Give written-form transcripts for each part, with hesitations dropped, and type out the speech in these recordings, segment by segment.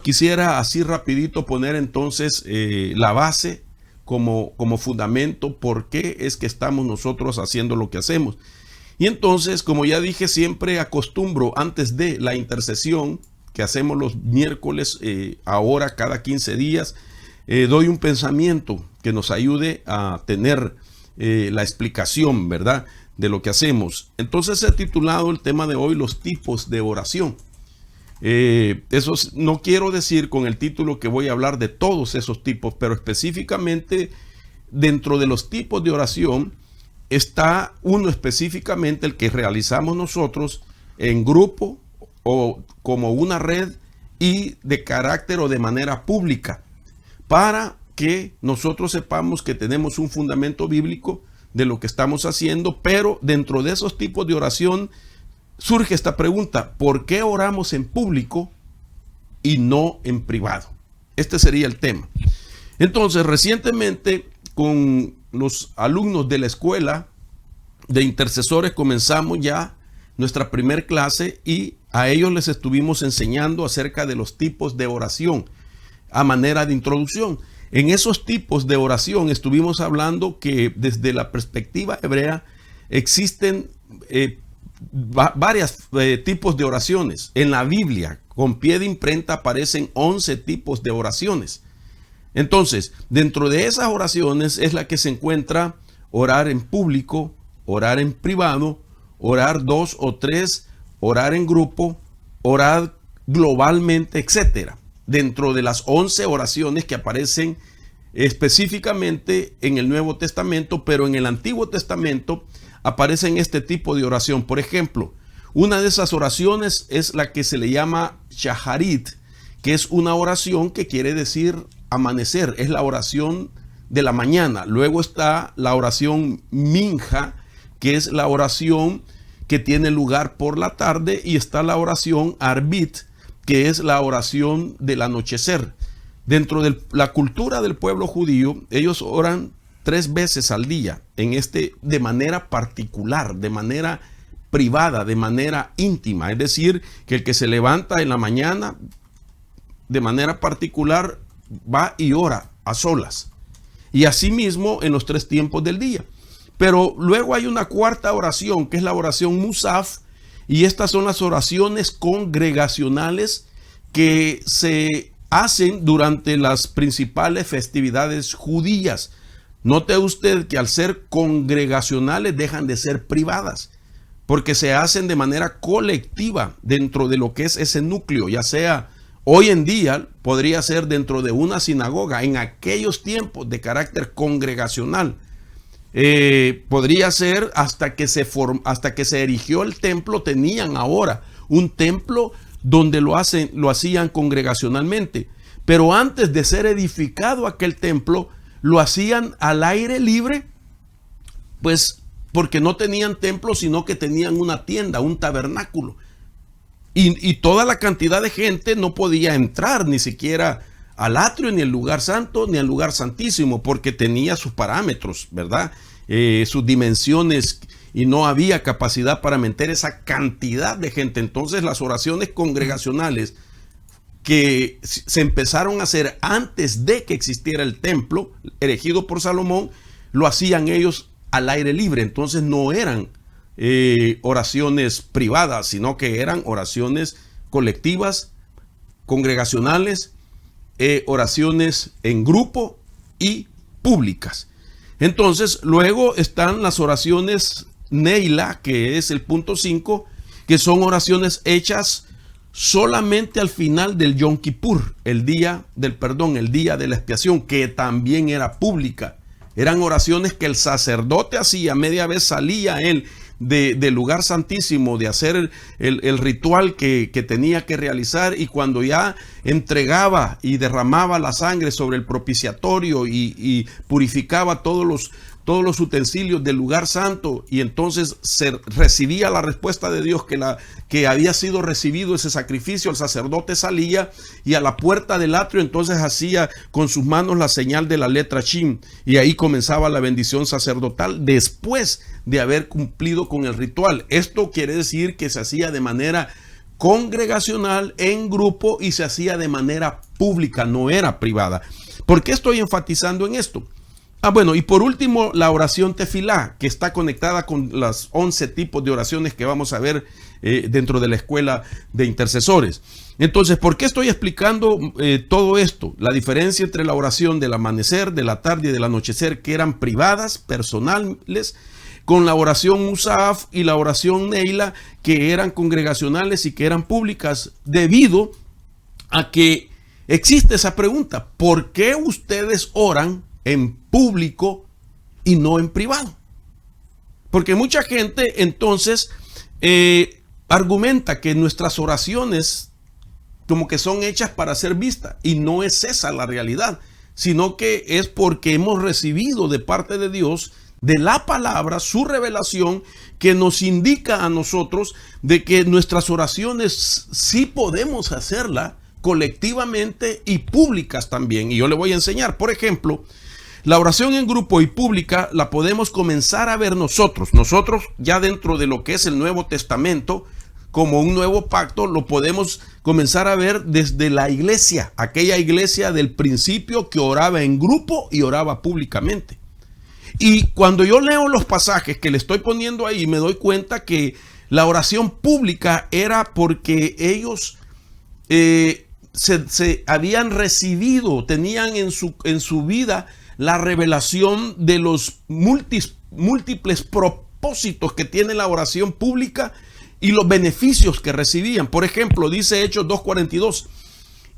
Quisiera así rapidito poner entonces la base como fundamento, por qué es que estamos nosotros haciendo lo que hacemos. Y entonces, como ya dije, siempre acostumbro antes de la intercesión que hacemos los miércoles, ahora cada 15 días, doy un pensamiento que nos ayude a tener la explicación, ¿verdad?, de lo que hacemos. Entonces he titulado el tema de hoy los tipos de oración. Eso no quiero decir con el título que voy a hablar de todos esos tipos, pero específicamente dentro de los tipos de oración está uno específicamente, el que realizamos nosotros en grupo o como una red y de carácter o de manera pública, para que nosotros sepamos que tenemos un fundamento bíblico de lo que estamos haciendo. Pero dentro de esos tipos de oración surge esta pregunta: ¿por qué oramos en público y no en privado? Este sería el tema. Entonces, recientemente con los alumnos de la escuela de intercesores comenzamos ya nuestra primer clase y a ellos les estuvimos enseñando acerca de los tipos de oración a manera de introducción. En esos tipos de oración estuvimos hablando que desde la perspectiva hebrea existen varios tipos de oraciones. En la Biblia, con pie de imprenta, aparecen 11 tipos de oraciones. Entonces, dentro de esas oraciones es la que se encuentra orar en público, orar en privado, orar 2 o 3, orar en grupo, orar globalmente, etcétera. Dentro de las 11 oraciones que aparecen específicamente en el Nuevo Testamento, pero en el Antiguo Testamento aparecen este tipo de oración. Por ejemplo, una de esas oraciones es la que se le llama Shaharit, que es una oración que quiere decir amanecer, es la oración de la mañana. Luego está la oración Minja, que es la oración que tiene lugar por la tarde, y está la oración Arbit, que es la oración del anochecer. Dentro de la cultura del pueblo judío, ellos oran 3 veces al día, de manera particular, de manera privada, de manera íntima. Es decir, que el que se levanta en la mañana de manera particular va y ora a solas. Y asimismo en los 3 tiempos del día. Pero luego hay una cuarta oración, que es la oración Musaf, y estas son las oraciones congregacionales que se hacen durante las principales festividades judías. Note usted que al ser congregacionales dejan de ser privadas, porque se hacen de manera colectiva dentro de lo que es ese núcleo, ya sea hoy en día, podría ser dentro de una sinagoga, en aquellos tiempos de carácter congregacional. Podría ser hasta que se erigió el templo, tenían ahora un templo donde lo hacían congregacionalmente. Pero antes de ser edificado aquel templo, lo hacían al aire libre, pues porque no tenían templo, sino que tenían una tienda, un tabernáculo. Y toda la cantidad de gente no podía entrar ni siquiera al atrio, ni al lugar santo, ni al lugar santísimo, porque tenía sus parámetros, ¿verdad? Sus dimensiones, y no había capacidad para meter esa cantidad de gente. Entonces las oraciones congregacionales que se empezaron a hacer antes de que existiera el templo erigido por Salomón, lo hacían ellos al aire libre. Entonces no eran oraciones privadas, sino que eran oraciones colectivas, congregacionales, oraciones en grupo y públicas. Entonces luego están las oraciones Neila, que es el punto 5, que son oraciones hechas solamente al final del Yom Kippur, el día del perdón, el día de la expiación, que también era pública. Eran oraciones que el sacerdote hacía, media vez salía él del lugar santísimo de hacer el ritual que tenía que realizar, y cuando ya entregaba y derramaba la sangre sobre el propiciatorio y purificaba todos los utensilios del lugar santo, y entonces se recibía la respuesta de Dios que había sido recibido ese sacrificio, el sacerdote salía y a la puerta del atrio entonces hacía con sus manos la señal de la letra Shin, y ahí comenzaba la bendición sacerdotal después de haber cumplido con el ritual. Esto quiere decir que se hacía de manera congregacional, en grupo, y se hacía de manera pública, no era privada. ¿Por qué estoy enfatizando en esto? Bueno, y por último, la oración tefilá, que está conectada con los 11 tipos de oraciones que vamos a ver dentro de la escuela de intercesores. Entonces, ¿por qué estoy explicando todo esto? La diferencia entre la oración del amanecer, de la tarde y del anochecer, que eran privadas, personales, con la oración Musaf y la oración Neila, que eran congregacionales y que eran públicas, debido a que existe esa pregunta: ¿por qué ustedes oran en público y no en privado? Porque mucha gente entonces argumenta que nuestras oraciones como que son hechas para ser vistas, y no es esa la realidad, sino que es porque hemos recibido de parte de Dios, de la palabra, su revelación, que nos indica a nosotros de que nuestras oraciones sí podemos hacerlas colectivamente y públicas también. Y yo le voy a enseñar. Por ejemplo, la oración en grupo y pública la podemos comenzar a ver nosotros ya dentro de lo que es el Nuevo Testamento, como un nuevo pacto. Lo podemos comenzar a ver desde la iglesia, aquella iglesia del principio que oraba en grupo y oraba públicamente. Y cuando yo leo los pasajes que le estoy poniendo ahí, me doy cuenta que la oración pública era porque ellos se habían recibido, tenían en su vida la revelación de los múltiples propósitos que tiene la oración pública y los beneficios que recibían. Por ejemplo, dice Hechos 2:42,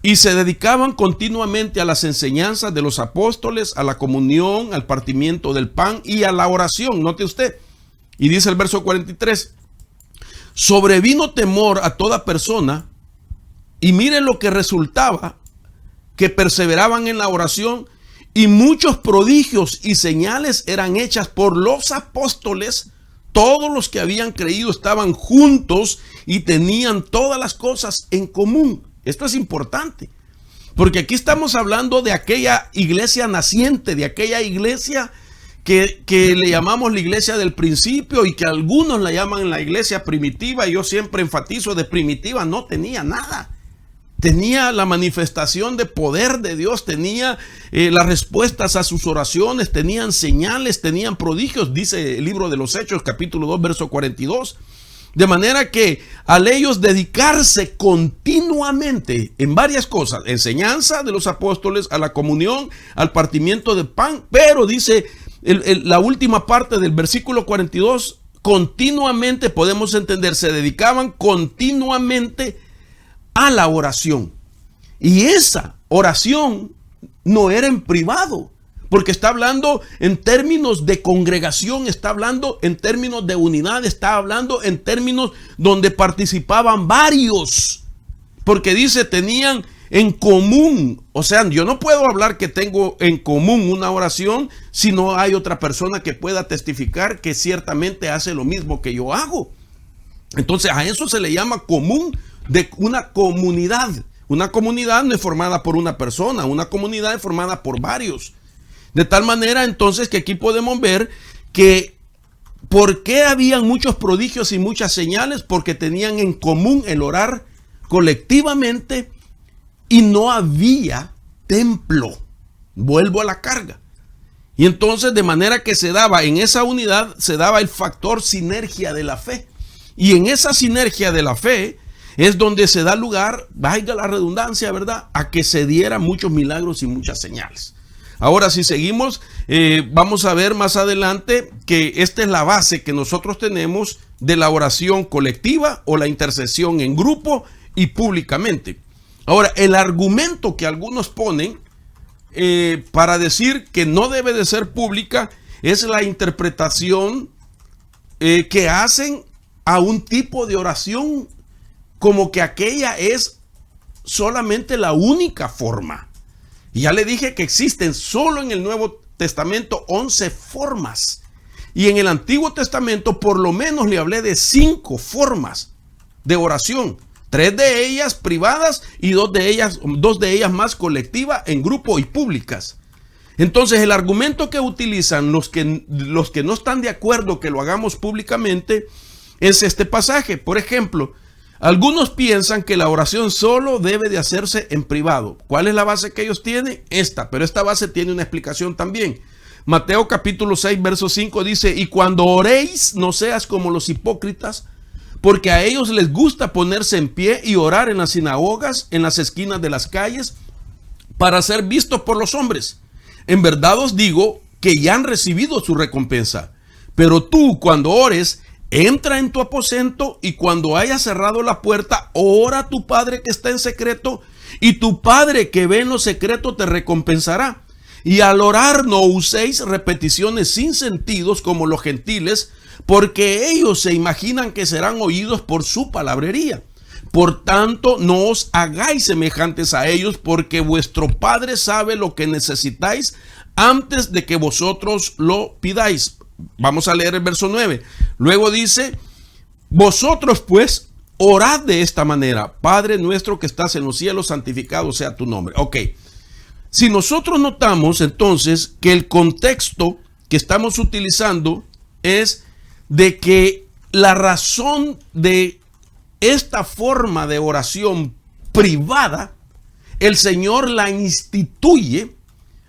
y se dedicaban continuamente a las enseñanzas de los apóstoles, a la comunión, al partimiento del pan y a la oración. Note usted. Y dice el verso 43, sobrevino temor a toda persona, y miren lo que resultaba, que perseveraban en la oración, y muchos prodigios y señales eran hechas por los apóstoles. Todos los que habían creído estaban juntos y tenían todas las cosas en común. Esto es importante, porque aquí estamos hablando de aquella iglesia naciente, de aquella iglesia que le llamamos la iglesia del principio, y que algunos la llaman la iglesia primitiva. Y yo siempre enfatizo, de primitiva no tenía nada. Tenía la manifestación de poder de Dios, tenía las respuestas a sus oraciones, tenían señales, tenían prodigios, dice el libro de los Hechos, capítulo 2, verso 42. De manera que al ellos dedicarse continuamente en varias cosas, enseñanza de los apóstoles, a la comunión, al partimiento de pan, pero dice la última parte del versículo 42, continuamente, podemos entender, se dedicaban continuamente a la oración. Y esa oración no era en privado, porque está hablando en términos de congregación, está hablando en términos de unidad, está hablando en términos donde participaban varios, porque dice tenían en común. O sea, yo no puedo hablar que tengo en común una oración si no hay otra persona que pueda testificar que ciertamente hace lo mismo que yo hago. Entonces a eso se le llama común, de una comunidad. Una comunidad no es formada por una persona, una comunidad es formada por varios. De tal manera entonces que aquí podemos ver que ¿por qué habían muchos prodigios y muchas señales? Porque tenían en común el orar colectivamente y no había templo. Vuelvo a la carga. Y entonces de manera que se daba en esa unidad, se daba el factor sinergia de la fe. Y en esa sinergia de la fe es donde se da lugar, valga la redundancia, ¿verdad?, a que se dieran muchos milagros y muchas señales. Ahora, si seguimos, vamos a ver más adelante que esta es la base que nosotros tenemos de la oración colectiva o la intercesión en grupo y públicamente. Ahora, el argumento que algunos ponen para decir que no debe de ser pública es la interpretación que hacen a un tipo de oración como que aquella es solamente la única forma. Y ya le dije que existen solo en el Nuevo Testamento 11 formas. Y en el Antiguo Testamento por lo menos le hablé de 5 formas de oración. 3 de ellas privadas y 2 de ellas más colectivas, en grupo y públicas. Entonces el argumento que utilizan los que no están de acuerdo que lo hagamos públicamente es este pasaje. Por ejemplo, Algunos piensan que la oración solo debe de hacerse en privado. ¿Cuál es la base que ellos tienen? Esta, pero esta base tiene una explicación también. Mateo capítulo 6, verso 5 dice: y cuando oréis, no seas como los hipócritas, porque a ellos les gusta ponerse en pie y orar en las sinagogas, en las esquinas de las calles, para ser vistos por los hombres. En verdad os digo que ya han recibido su recompensa. Pero tú, cuando ores, entra en tu aposento, y cuando hayas cerrado la puerta, ora a tu Padre que está en secreto, y tu Padre que ve en lo secreto te recompensará. Y al orar no uséis repeticiones sin sentidos como los gentiles, porque ellos se imaginan que serán oídos por su palabrería. Por tanto, no os hagáis semejantes a ellos, porque vuestro Padre sabe lo que necesitáis antes de que vosotros lo pidáis. Vamos a leer el verso 9. Luego dice: vosotros pues orad de esta manera: Padre nuestro que estás en los cielos, santificado sea tu nombre. Ok. Si nosotros notamos entonces que el contexto que estamos utilizando es de que la razón de esta forma de oración privada, el Señor la instituye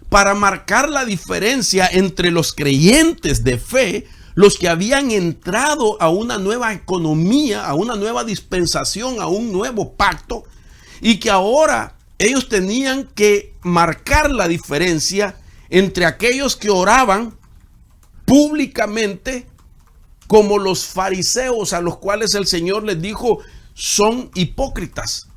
para marcar la diferencia entre los creyentes de fe, los que habían entrado a una nueva economía, a una nueva dispensación, a un nuevo pacto, y que ahora ellos tenían que marcar la diferencia entre aquellos que oraban públicamente, como los fariseos, a los cuales el Señor les dijo: son hipócritas.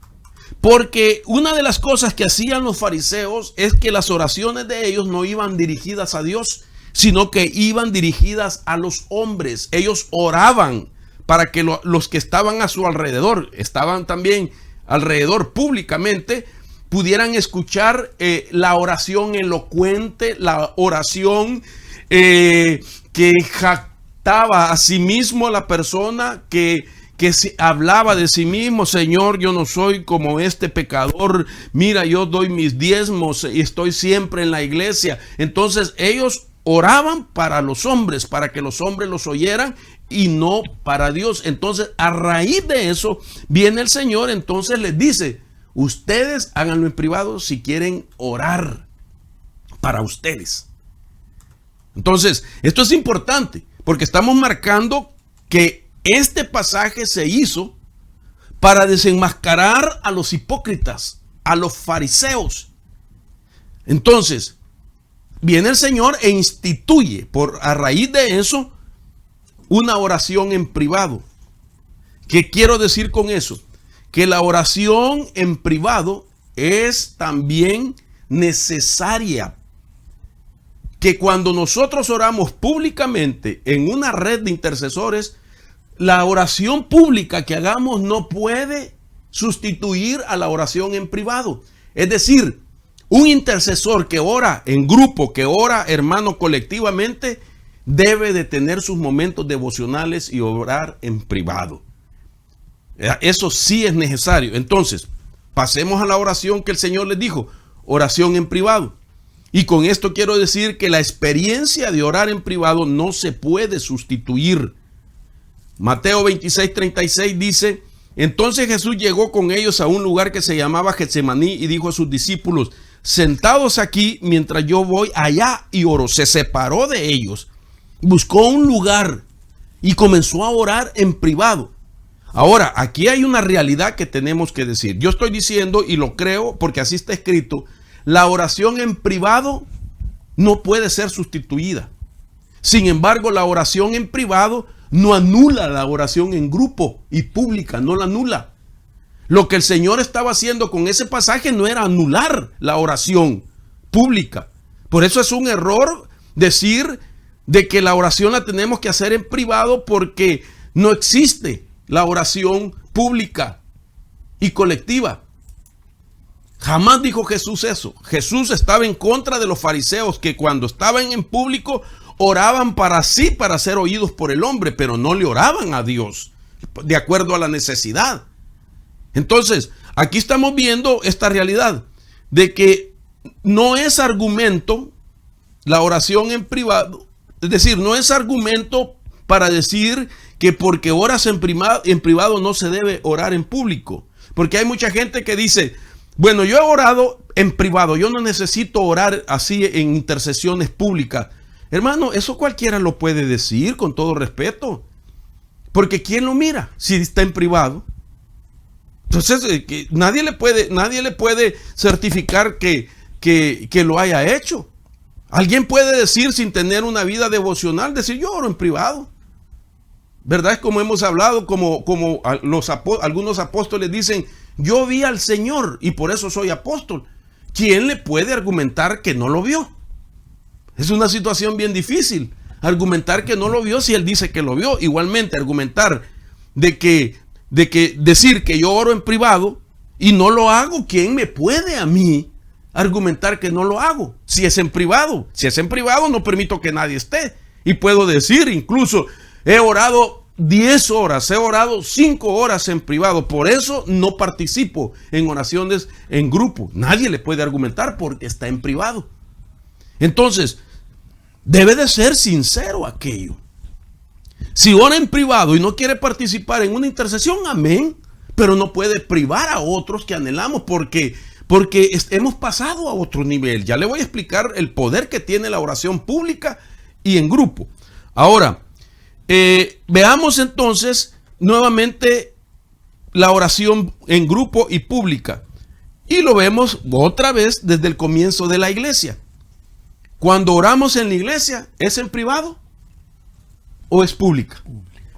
Porque una de las cosas que hacían los fariseos es que las oraciones de ellos no iban dirigidas a Dios, sino que iban dirigidas a los hombres. Ellos oraban para que los que estaban a su alrededor, estaban también alrededor públicamente, pudieran escuchar la oración elocuente, la oración que jactaba a sí mismo a la persona, que hablaba de sí mismo: Señor, yo no soy como este pecador, mira, yo doy mis diezmos y estoy siempre en la iglesia. Entonces ellos oraban para los hombres, para que los hombres los oyeran, y no para Dios. Entonces, a raíz de eso viene el Señor, entonces les dice: ustedes háganlo en privado si quieren orar para ustedes. Entonces, esto es importante porque estamos marcando que este pasaje se hizo para desenmascarar a los hipócritas, a los fariseos. Entonces, viene el Señor e instituye a raíz de eso una oración en privado. ¿Qué quiero decir con eso? Que la oración en privado es también necesaria. Que cuando nosotros oramos públicamente en una red de intercesores, la oración pública que hagamos no puede sustituir a la oración en privado. Es decir, un intercesor que ora en grupo, que ora, hermano, colectivamente, debe de tener sus momentos devocionales y orar en privado. Eso sí es necesario. Entonces, pasemos a la oración que el Señor les dijo: oración en privado. Y con esto quiero decir que la experiencia de orar en privado no se puede sustituir. Mateo 26:36 dice: entonces Jesús llegó con ellos a un lugar que se llamaba Getsemaní y dijo a sus discípulos: sentados aquí mientras yo voy allá y oro. Se separó de ellos, buscó un lugar y comenzó a orar en privado. Ahora, aquí hay una realidad que tenemos que decir. Yo estoy diciendo, y lo creo porque así está escrito, la oración en privado no puede ser sustituida. Sin embargo, la oración en privado no anula la oración en grupo y pública, no la anula. Lo que el Señor estaba haciendo con ese pasaje no era anular la oración pública. Por eso es un error decir de que la oración la tenemos que hacer en privado, porque no existe la oración pública y colectiva. Jamás dijo Jesús eso. Jesús estaba en contra de los fariseos que cuando estaban en público oraban para sí, para ser oídos por el hombre, pero no le oraban a Dios de acuerdo a la necesidad. Entonces, aquí estamos viendo esta realidad de que no es argumento la oración en privado, es decir, no es argumento para decir que porque oras en privado no se debe orar en público. Porque hay mucha gente que dice, bueno, yo he orado en privado, yo no necesito orar así en intercesiones públicas. Hermano, eso cualquiera lo puede decir con todo respeto. Porque ¿quién lo mira si está en privado? Entonces, nadie le puede certificar que lo haya hecho. Alguien puede decir sin tener una vida devocional, decir yo oro en privado. ¿Verdad? Es como hemos hablado, como algunos apóstoles dicen, yo vi al Señor y por eso soy apóstol. ¿Quién le puede argumentar que no lo vio? Es una situación bien difícil. Argumentar que no lo vio si él dice que lo vio. Igualmente, argumentar de que decir que yo oro en privado y no lo hago, ¿quién me puede a mí argumentar que no lo hago? Si es en privado. Si es en privado, no permito que nadie esté. Y puedo decir, incluso, he orado 10 horas, he orado 5 horas en privado. Por eso no participo en oraciones en grupo. Nadie le puede argumentar porque está en privado. Entonces, debe de ser sincero aquello. Si ora en privado y no quiere participar en una intercesión, amén. Pero no puede privar a otros que anhelamos porque hemos pasado a otro nivel. Ya le voy a explicar el poder que tiene la oración pública y en grupo. Ahora, veamos entonces nuevamente la oración en grupo y pública. Y lo vemos otra vez desde el comienzo de la iglesia. Cuando oramos en la iglesia, ¿es en privado o es pública?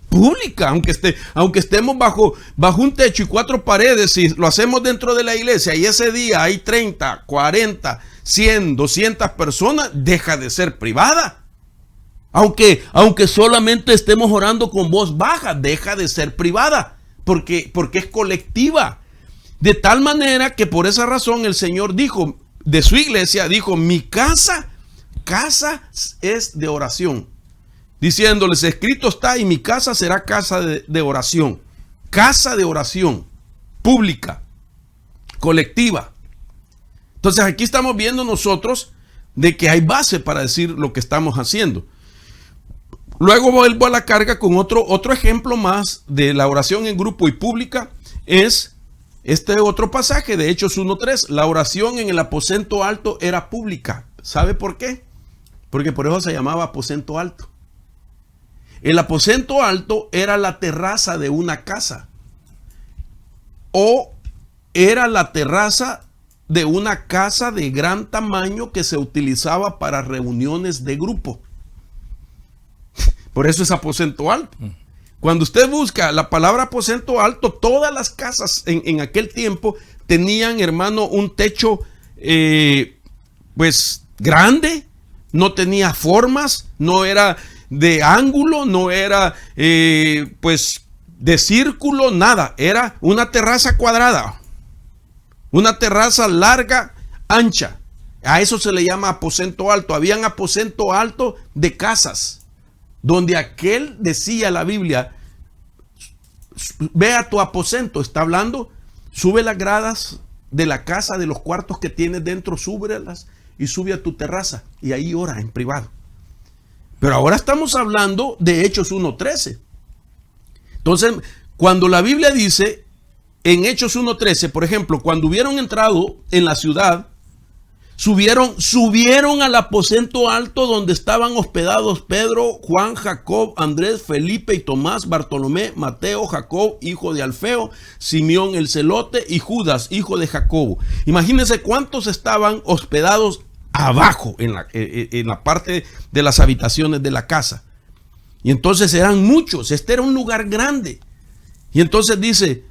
Pública, aunque estemos bajo un techo y 4 paredes, si lo hacemos dentro de la iglesia y ese día hay 30, 40, 100, 200 personas, deja de ser privada. Aunque solamente estemos orando con voz baja, deja de ser privada, porque es colectiva. De tal manera que por esa razón el Señor dijo, de su iglesia, dijo, mi casa es de oración. Diciéndoles, escrito está, y mi casa será casa de oración. Casa de oración, pública, colectiva. Entonces aquí estamos viendo nosotros de que hay base para decir lo que estamos haciendo. Luego vuelvo a la carga con otro ejemplo más de la oración en grupo y pública. Es este otro pasaje de Hechos 1:3. La oración en el aposento alto era pública. ¿Sabe por qué? Porque por eso se llamaba aposento alto. El aposento alto era la terraza de una casa o era la terraza de una casa de gran tamaño que se utilizaba para reuniones de grupo. Por eso es aposento alto. Cuando usted busca la palabra aposento alto, todas las casas en aquel tiempo tenían, hermano, un techo pues grande, no tenía formas, no era de ángulo, no era pues de círculo, nada. Era una terraza cuadrada, una terraza larga, ancha. A eso se le llama aposento alto. Habían aposento alto de casas, donde aquel, decía la Biblia, ve a tu aposento, está hablando, sube las gradas de la casa, de los cuartos que tienes dentro, súbelas y sube a tu terraza y ahí ora en privado. Pero ahora estamos hablando de Hechos 1:13. Entonces, cuando la Biblia dice en Hechos 1:13, por ejemplo, cuando hubieron entrado en la ciudad, subieron al aposento alto donde estaban hospedados Pedro, Juan, Jacob, Andrés, Felipe y Tomás, Bartolomé, Mateo, Jacob, hijo de Alfeo, Simeón el celote y Judas, hijo de Jacobo. Imagínense cuántos estaban hospedados abajo en la parte de las habitaciones de la casa. Y entonces eran muchos, este era un lugar grande. Y entonces dice,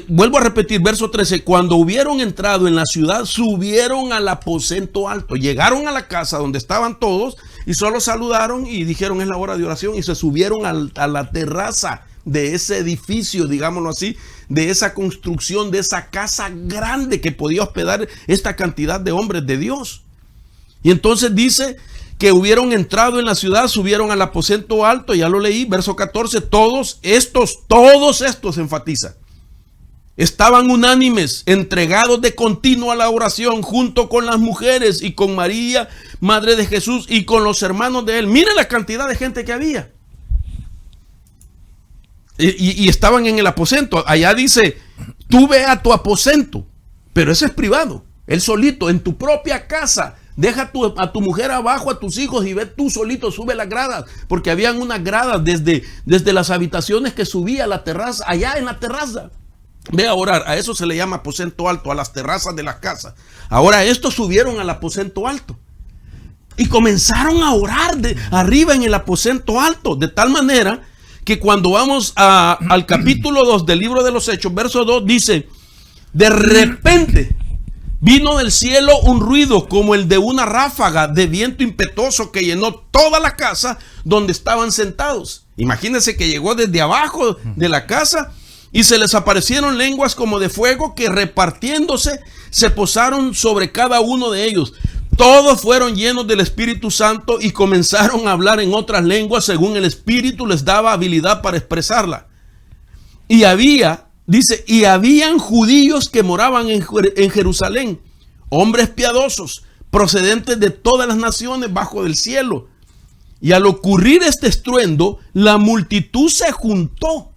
vuelvo a repetir, verso 13, cuando hubieron entrado en la ciudad, subieron al aposento alto, llegaron a la casa donde estaban todos y solo saludaron y dijeron es la hora de oración y se subieron a la terraza de ese edificio, digámoslo así, de esa construcción, de esa casa grande que podía hospedar esta cantidad de hombres de Dios. Y entonces dice que hubieron entrado en la ciudad, subieron al aposento alto, ya lo leí, verso 14, todos estos enfatiza. estaban unánimes, entregados de continuo a la oración, junto con las mujeres y con María, madre de Jesús, y con los hermanos de él. Mire la cantidad de gente que había. Y estaban en el aposento. Allá dice, tú ve a tu aposento, pero ese es privado. Él solito, en tu propia casa. Deja a tu mujer abajo, a tus hijos, y ve tú solito, sube las gradas. Porque habían unas gradas desde las habitaciones que subía a la terraza, allá en la terraza. Ve a orar. A eso se le llama aposento alto, a las terrazas de las casas. Ahora estos subieron al aposento alto y comenzaron a orar arriba en el aposento alto, de tal manera que cuando vamos al capítulo 2 del libro de los Hechos, verso 2, dice, de repente vino del cielo un ruido como el de una ráfaga de viento impetuoso que llenó toda la casa donde estaban sentados. Imagínense que llegó desde abajo de la casa y se les aparecieron lenguas como de fuego que repartiéndose se posaron sobre cada uno de ellos. Todos fueron llenos del Espíritu Santo y comenzaron a hablar en otras lenguas según el Espíritu les daba habilidad para expresarla. Y habían judíos que moraban en Jerusalén, hombres piadosos, procedentes de todas las naciones bajo del cielo. Y al ocurrir este estruendo, la multitud se juntó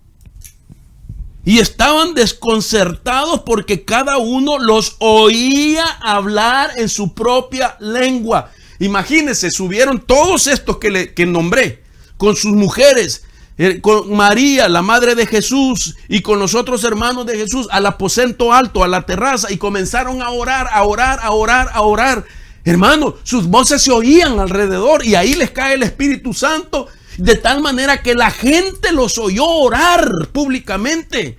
y estaban desconcertados porque cada uno los oía hablar en su propia lengua. Imagínense, subieron todos estos que nombré, con sus mujeres, con María, la madre de Jesús, y con los otros hermanos de Jesús, al aposento alto, a la terraza, y comenzaron a orar, a orar, a orar, a orar. Hermano, sus voces se oían alrededor, y ahí les cae el Espíritu Santo, de tal manera que la gente los oyó orar públicamente.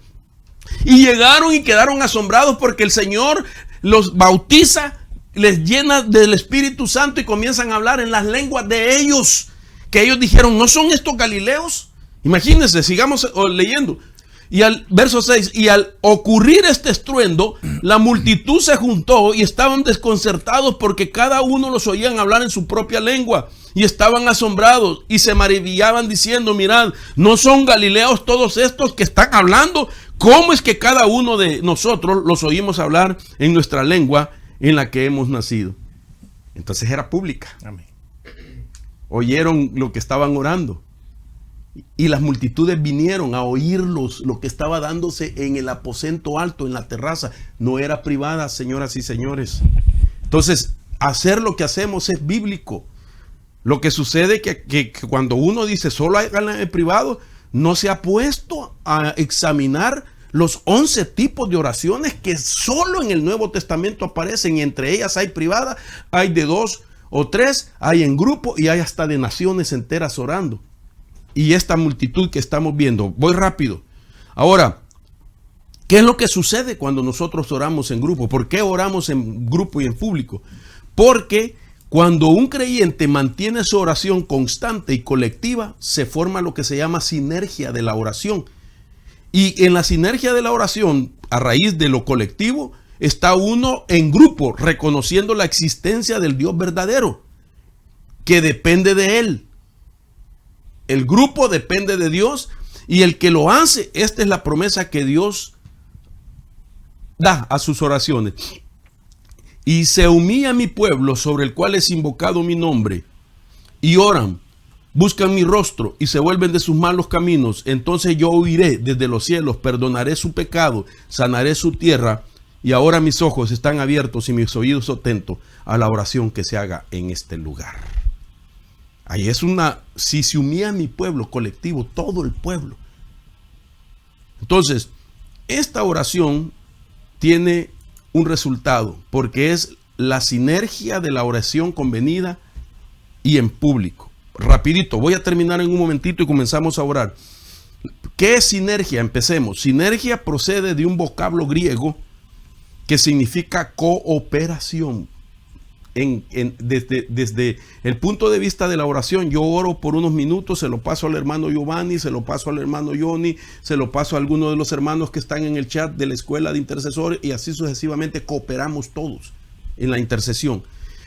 Y llegaron y quedaron asombrados porque el Señor los bautiza, les llena del Espíritu Santo y comienzan a hablar en las lenguas de ellos. Que ellos dijeron, ¿no son estos galileos? Imagínense, sigamos leyendo. Y al verso 6, y al ocurrir este estruendo, la multitud se juntó y estaban desconcertados porque cada uno los oían hablar en su propia lengua. Y estaban asombrados y se maravillaban diciendo, mirad, ¿no son galileos todos estos que están hablando? ¿Cómo es que cada uno de nosotros los oímos hablar en nuestra lengua en la que hemos nacido? Entonces era pública. Amén. Oyeron lo que estaban orando. Y las multitudes vinieron a oírlos, lo que estaba dándose en el aposento alto, en la terraza. No era privada, señoras y señores. Entonces, hacer lo que hacemos es bíblico. Lo que sucede que cuando uno dice solo háganlo en privado, no se ha puesto a examinar los 11 tipos de oraciones que solo en el Nuevo Testamento aparecen. Y entre ellas hay privada, hay de 2 o 3, hay en grupo y hay hasta de naciones enteras orando. Y esta multitud que estamos viendo, voy rápido. Ahora, ¿qué es lo que sucede cuando nosotros oramos en grupo? ¿Por qué oramos en grupo y en público? Porque cuando un creyente mantiene su oración constante y colectiva, se forma lo que se llama sinergia de la oración. Y en la sinergia de la oración, a raíz de lo colectivo, está uno en grupo, reconociendo la existencia del Dios verdadero, que depende de Él. El grupo depende de Dios y el que lo hace, esta es la promesa que Dios da a sus oraciones. Y se humilla mi pueblo sobre el cual es invocado mi nombre y oran, buscan mi rostro y se vuelven de sus malos caminos. Entonces yo oiré desde los cielos, perdonaré su pecado, sanaré su tierra. Y ahora mis ojos están abiertos y mis oídos atentos a la oración que se haga en este lugar. Ahí es si se humilla mi pueblo colectivo, todo el pueblo. Entonces, esta oración tiene un resultado, porque es la sinergia de la oración convenida y en público. Rapidito, voy a terminar en un momentito y comenzamos a orar. ¿Qué es sinergia? Empecemos. Sinergia procede de un vocablo griego que significa cooperación. Desde el punto de vista de la oración, yo oro por unos minutos, se lo paso al hermano Giovanni, se lo paso al hermano Johnny, se lo paso a alguno de los hermanos que están en el chat de la escuela de intercesores y así sucesivamente cooperamos todos en la intercesión.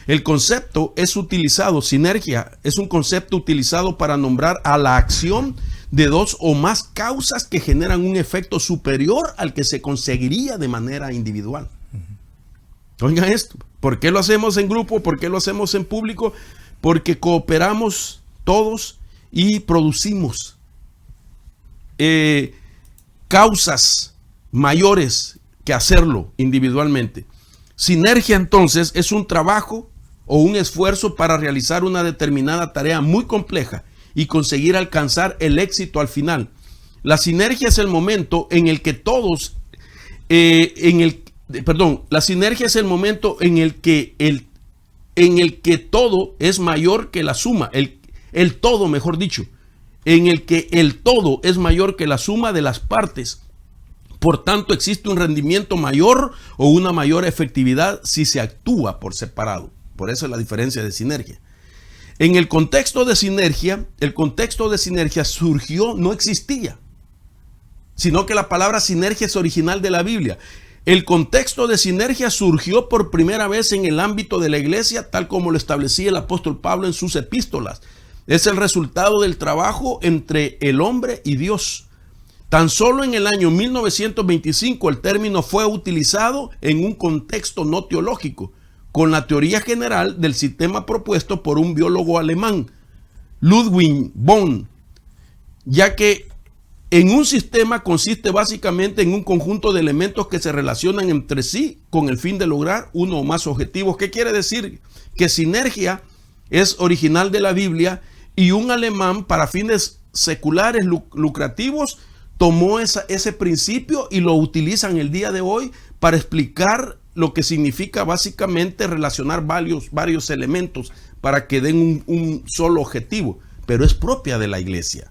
El concepto es utilizado, sinergia, es un concepto utilizado para nombrar a la acción de dos o más causas que generan un efecto superior al que se conseguiría de manera individual. Oigan esto, ¿por qué lo hacemos en grupo? ¿Por qué lo hacemos en público? Porque cooperamos todos y producimos causas mayores que hacerlo individualmente. Sinergia, entonces, es un trabajo o un esfuerzo para realizar una determinada tarea muy compleja y conseguir alcanzar el éxito al final. La sinergia es el momento en el que todos, la sinergia es el momento en el que todo es mayor que la suma, el todo, mejor dicho, en el que el todo es mayor que la suma de las partes. Por tanto, existe un rendimiento mayor o una mayor efectividad si se actúa por separado. Por eso es la diferencia de sinergia. En el contexto de sinergia, surgió, no existía, sino que la palabra sinergia es original de la Biblia. El contexto de sinergia surgió por primera vez en el ámbito de la iglesia, tal como lo establecía el apóstol Pablo en sus epístolas. Es el resultado del trabajo entre el hombre y Dios. Tan solo en el año 1925 el término fue utilizado en un contexto no teológico, con la teoría general del sistema propuesto por un biólogo alemán, Ludwig von, ya que en un sistema consiste básicamente en un conjunto de elementos que se relacionan entre sí con el fin de lograr uno o más objetivos. ¿Qué quiere decir? Que sinergia es original de la Biblia y un alemán para fines seculares lucrativos tomó ese principio y lo utilizan el día de hoy para explicar lo que significa básicamente relacionar varios elementos para que den un solo objetivo, pero es propia de la iglesia.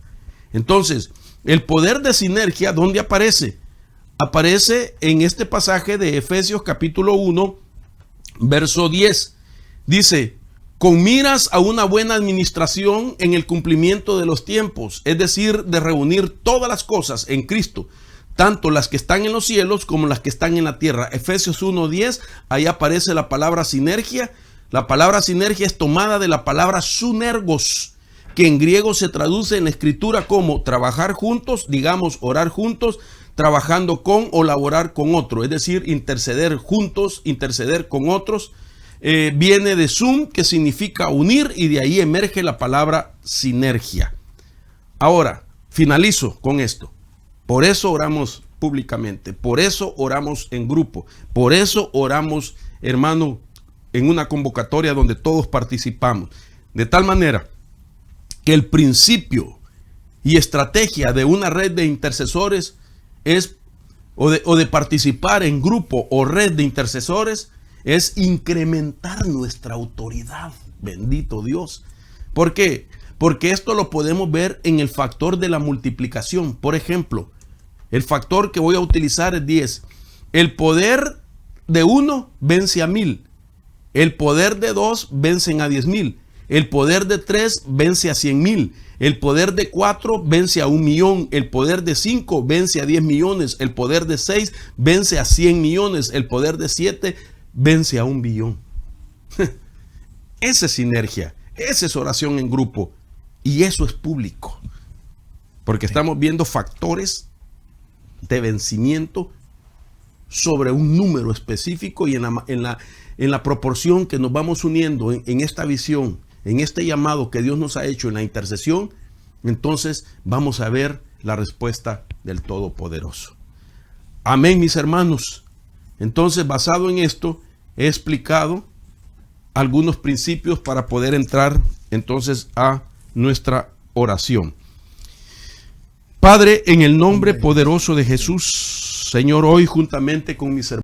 Entonces, el poder de sinergia, ¿dónde aparece? Aparece en este pasaje de Efesios capítulo 1, verso 10. Dice: con miras a una buena administración en el cumplimiento de los tiempos, es decir, de reunir todas las cosas en Cristo, tanto las que están en los cielos como las que están en la tierra. Efesios 1:10, ahí aparece la palabra sinergia. La palabra sinergia es tomada de la palabra sunergos, que en griego se traduce en la escritura como trabajar juntos, digamos orar juntos, trabajando con o laborar con otro, es decir, interceder juntos, interceder con otros. Viene de sum, que significa unir, y de ahí emerge la palabra sinergia. Ahora, finalizo con esto. Por eso oramos públicamente, por eso oramos en grupo, por eso oramos, hermano, en una convocatoria donde todos participamos. De tal manera que el principio y estrategia de una red de intercesores es, o de participar en grupo o red de intercesores, es incrementar nuestra autoridad. Bendito Dios. ¿Por qué? Porque esto lo podemos ver en el factor de la multiplicación. Por ejemplo, el factor que voy a utilizar es 10. El poder de 1 vence a 1000. El poder de 2 vencen a 10,000. El poder de 3 vence a 100,000. El poder de 4 vence a 1,000,000. El poder de 5 vence a 10 millones. El poder de 6 vence a 100 millones. El poder de 7 vence a 1,000,000,000. Esa es sinergia, esa es oración en grupo, y eso es público, porque estamos viendo factores de vencimiento sobre un número específico y en la proporción que nos vamos uniendo en esta visión, en este llamado que Dios nos ha hecho en la intercesión. Entonces vamos a ver la respuesta del Todopoderoso. Amén, mis hermanos. Entonces, basado en esto, he explicado algunos principios para poder entrar entonces a nuestra oración. Padre, en el nombre poderoso de Jesús, Señor, hoy juntamente con mis hermanos,